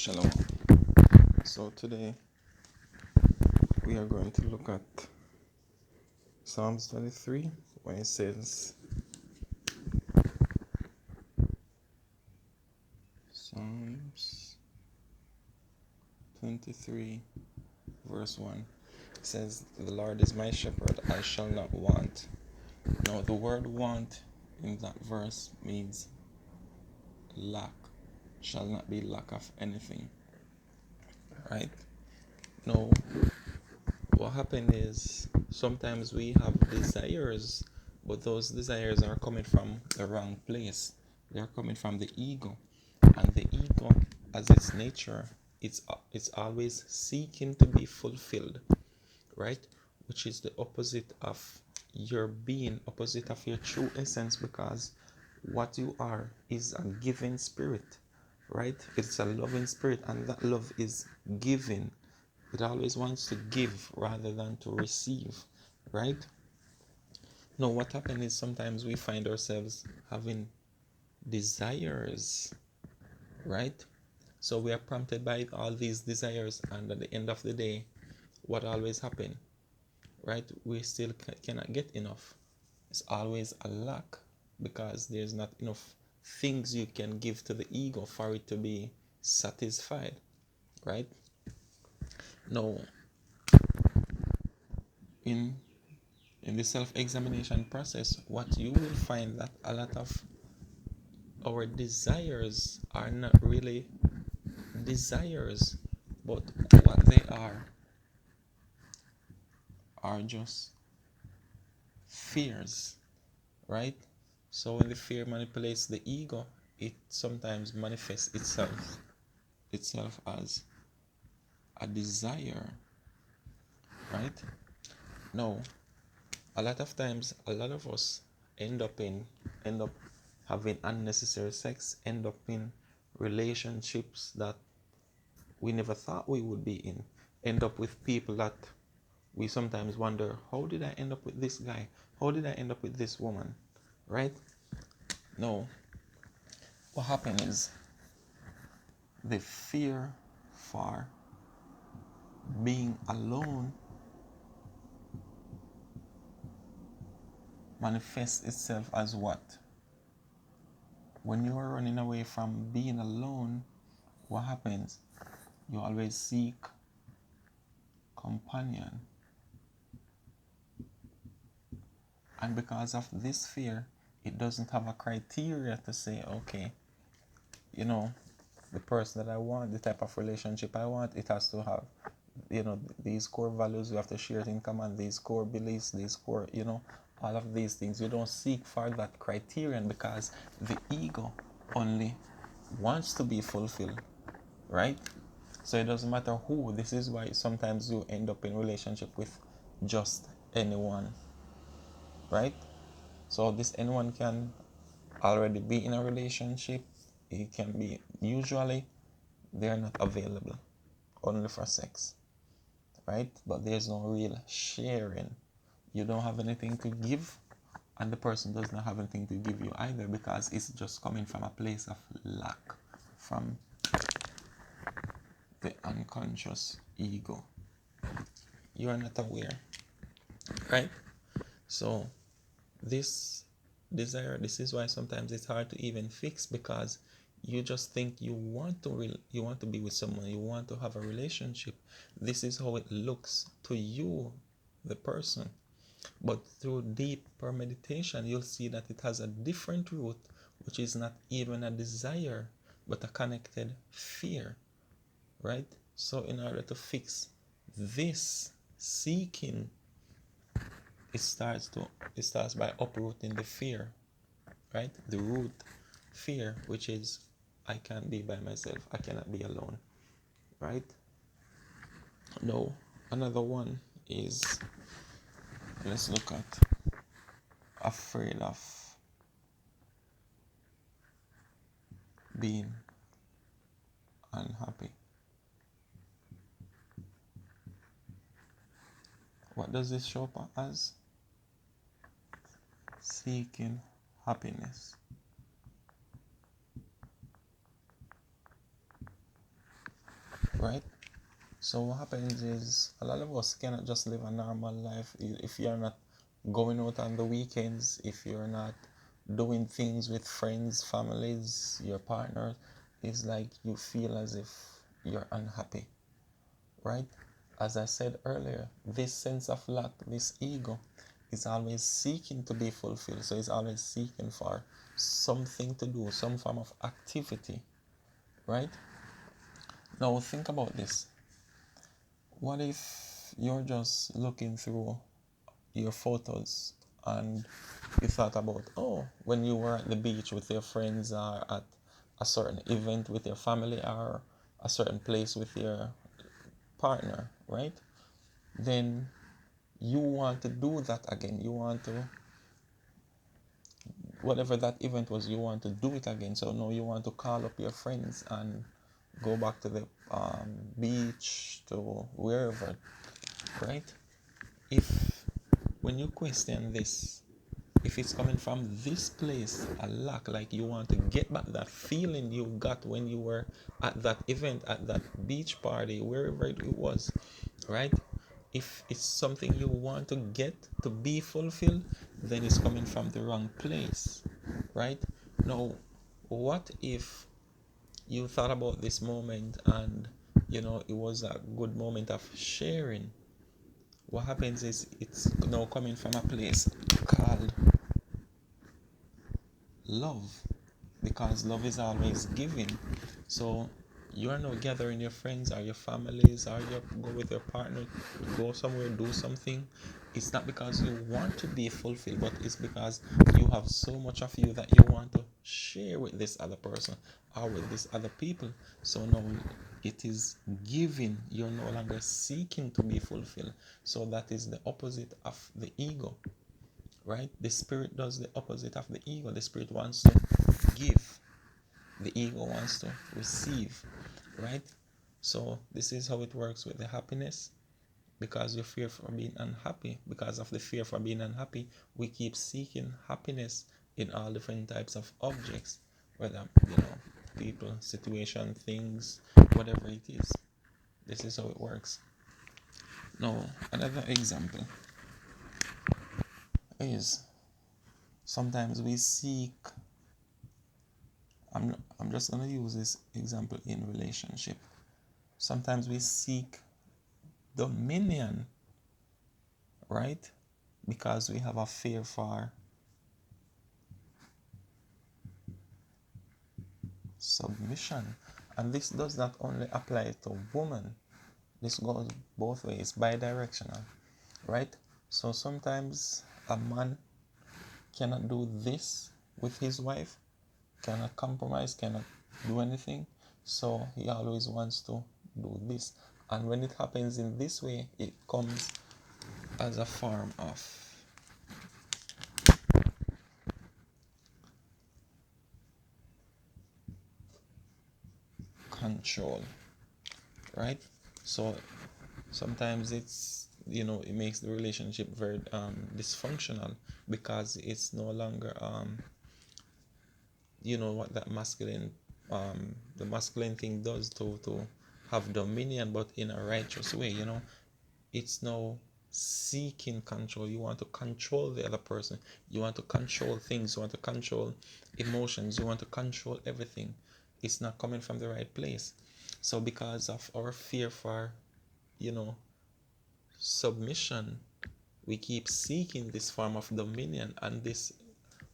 Shalom. So today we are going to look at Psalms 23 when it says Psalms 23 verse 1. It says, "The Lord is my shepherd, I shall not want." Now the word want in that verse means lack, shall not be lack of anything. Right? Now what happened is sometimes we have desires, but those desires are coming from the wrong place. They're coming from the ego, and the ego, as its nature, it's always seeking to be fulfilled, right? Which is the opposite of your being, opposite of your true essence, because what you are is a giving spirit, right? It's a loving spirit, and that love is giving. It always wants to give rather than to receive, right? Now, what happens is sometimes we find ourselves having desires, right? So we are prompted by all these desires, and at the end of the day, what always happens, right? We still cannot get enough. It's always a lack because there's not enough things you can give to the ego for it to be satisfied, right? Now, in the self-examination process, what you will find that a lot of our desires are not really desires, but what they are just fears, right? So when the fear manipulates the ego, it sometimes manifests itself as a desire, right? Now, a lot of times, a lot of us end up having unnecessary sex, end up in relationships that we never thought we would be in, end up with people that we sometimes wonder, how did I end up with this guy? How did I end up with this woman? Right? No. What happened is the fear for being alone manifests itself as what? When you are running away from being alone, what happens? You always seek companion. And because of this fear, it doesn't have a criteria to say, okay, the person that I want, the type of relationship I want, it has to have, these core values. We have to share it in common, these core beliefs, these core, all of these things. You don't seek for that criterion because the ego only wants to be fulfilled, right? So it doesn't matter who. This is why sometimes you end up in relationship with just anyone, right? So this anyone can already be in a relationship. It can be, usually they're not available, only for sex, right? But there's no real sharing. You don't have anything to give, and the person does not have anything to give you either, because it's just coming from a place of lack, from the unconscious ego. You are not aware, right? So this desire, this is why sometimes it's hard to even fix, because you just think you want to be with someone, you want to have a relationship. This is how it looks to you, the person. But through deeper meditation, you'll see that it has a different root, which is not even a desire, but a connected fear, right? So in order to fix this seeking, it starts by uprooting the fear, right? The root fear, which is I can't be by myself, I cannot be alone, right? No, another one is, let's look at afraid of being unhappy. What does this show up as? Seeking happiness. right? So what happens is a lot of us cannot just live a normal life if you're not going out on the weekends, if you're not doing things with friends, families, your partner. It's like you feel as if you're unhappy, right? As I said earlier, this sense of lack, this ego, is always seeking to be fulfilled. So it's always seeking for something to do, some form of activity, right? Now think about this. What if you're just looking through your photos and you thought about, oh, when you were at the beach with your friends or at a certain event with your family or a certain place with your partner, right? Then you want to do that again. You want to, whatever that event was, you want to do it again. So now you want to call up your friends and go back to the beach, to wherever, right? If when you question this, if it's coming from this place, a lack, like you want to get back that feeling you got when you were at that event, at that beach party, wherever it was, right? If it's something you want to get to be fulfilled, then it's coming from the wrong place, right? Now, what if you thought about this moment and it was a good moment of sharing? What happens is it's now coming from a place called love, because love is always giving. So you are not gathering your friends or your families or you go with your partner, go somewhere, do something. It's not because you want to be fulfilled, but it's because you have so much of you that you want to share with this other person or with these other people. So now it is giving. You're no longer seeking to be fulfilled. So that is the opposite of the ego, right? The spirit does the opposite of the ego. The spirit wants to give, the ego wants to receive, right? So this is how it works with the happiness. Because we fear for being unhappy, because of the fear for being unhappy, we keep seeking happiness in all different types of objects, whether people, situation, things, whatever it is. This is how it works. Now another example is sometimes we seek, I'm just going to use this example in relationship. Sometimes we seek dominion, right? Because we have a fear for submission. And this does not only apply to women, this goes both ways, bi-directional, right? So sometimes a man cannot do this with his wife, cannot compromise, cannot do anything. So he always wants to do this. And when it happens in this way, it comes as a form of control, right? So sometimes it makes the relationship very dysfunctional, because it's no longer what that masculine the masculine thing does to have dominion, but in a righteous way. It's now seeking control. You want to control the other person, you want to control things, you want to control emotions, you want to control everything. It's not coming from the right place. So because of our fear for submission, we keep seeking this form of dominion, and this,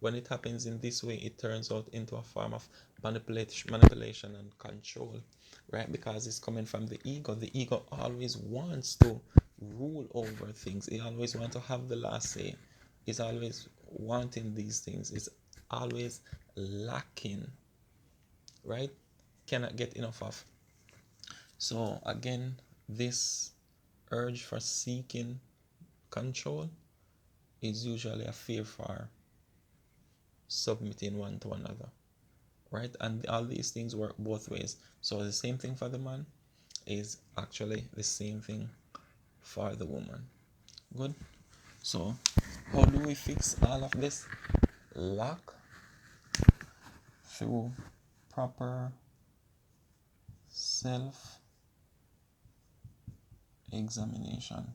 when it happens in this way, it turns out into a form of manipulation and control, right? Because it's coming from the ego. The ego always wants to rule over things. It always wants to have the last say. It's always wanting these things. It's always lacking, right? Cannot get enough of. So again, this urge for seeking control is usually a fear for submitting one to another, right? And all these things work both ways. So the same thing for the man is actually the same thing for the woman. Good. So how do we fix all of this? Lack, through proper self examination.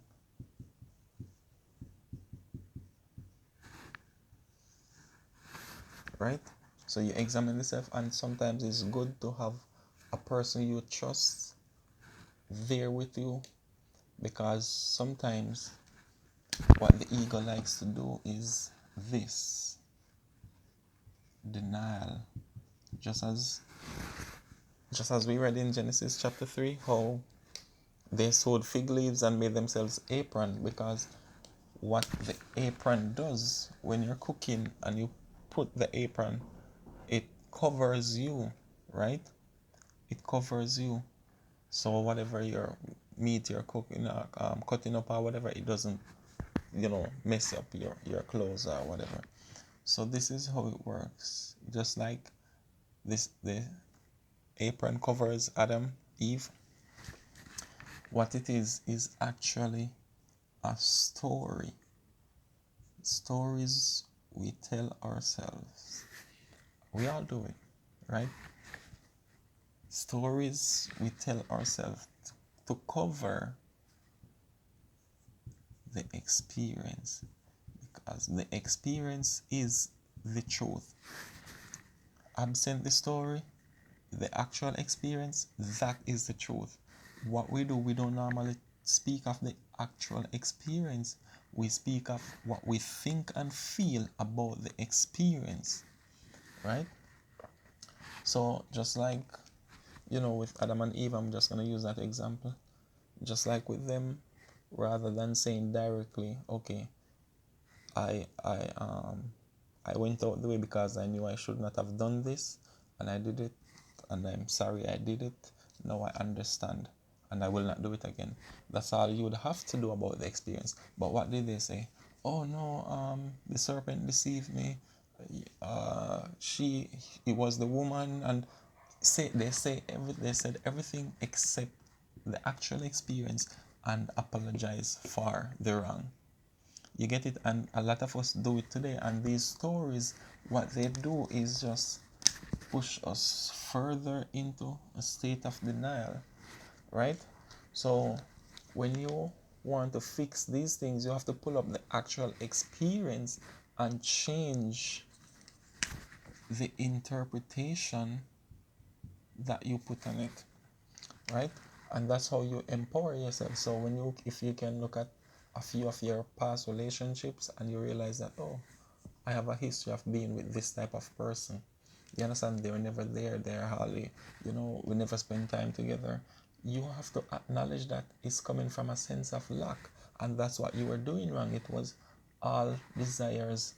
Right? So you examine yourself, and sometimes it's good to have a person you trust there with you, because sometimes what the ego likes to do is this denial. Just as we read in Genesis chapter 3, how they sewed fig leaves and made themselves apron, because what the apron does when you're cooking and you put the apron, it covers you, right? It covers you. So whatever your meat you're cooking, cutting up or whatever, it doesn't, mess up your clothes or whatever. So this is how it works. Just like the apron covers Adam, Eve. What it is actually a story. Stories we tell ourselves. We all do it, right? Stories we tell ourselves to cover the experience, because the experience is the truth. Absent the story, the actual experience, that is the truth. What we do, we don't normally speak of the actual experience. We speak of what we think and feel about the experience, right? So just like, with Adam and Eve, I'm just going to use that example. Just like with them, rather than saying directly, okay, I went out the way because I knew I should not have done this, and I did it, and I'm sorry I did it. Now I understand, and I will not do it again. That's all you would have to do about the experience. But what did they say? Oh no, the serpent deceived me. It was the woman, and they said everything except the actual experience, and apologize for the wrong. You get it? And a lot of us do it today. And these stories, what they do is just push us further into a state of denial, right? So when you want to fix these things, you have to pull up the actual experience and change the interpretation that you put on it, right? And that's how you empower yourself. So if you can look at a few of your past relationships and you realize that, oh, I have a history of being with this type of person. You understand? They were never there. They're hardly, we never spend time together. You have to acknowledge that it's coming from a sense of lack. And that's what you were doing wrong. It was all desires,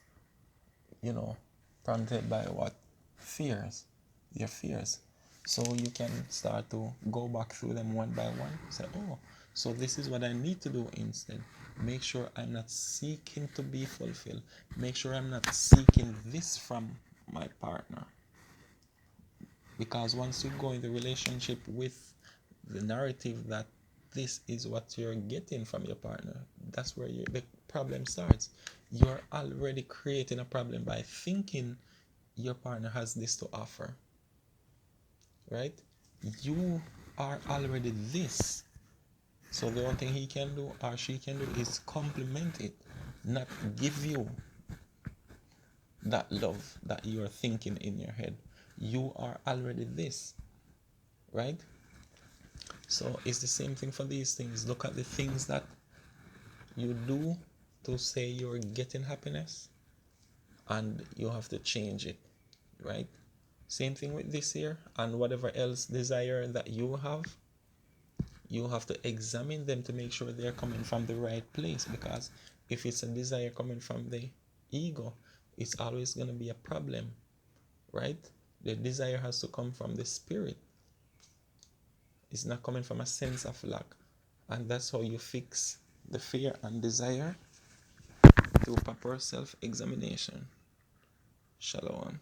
prompted by what? Fears. Your fears. So you can start to go back through them one by one. Say, oh, so this is what I need to do instead. Make sure I'm not seeking to be fulfilled. Make sure I'm not seeking this from my partner. Because once you go in the relationship with the narrative that this is what you're getting from your partner, that's where the problem starts. You're already creating a problem by thinking your partner has this to offer, right? You are already this. So the only thing he can do or she can do is complement it, not give you that love that you're thinking in your head. You are already this, right? So it's the same thing for these things. Look at the things that you do to say you're getting happiness, and you have to change it, right? Same thing with this here, and whatever else desire that you have to examine them to make sure they're coming from the right place. Because if it's a desire coming from the ego, it's always going to be a problem, right? The desire has to come from the spirit. It's not coming from a sense of lack. And that's how you fix the fear and desire through proper self-examination. Shalom.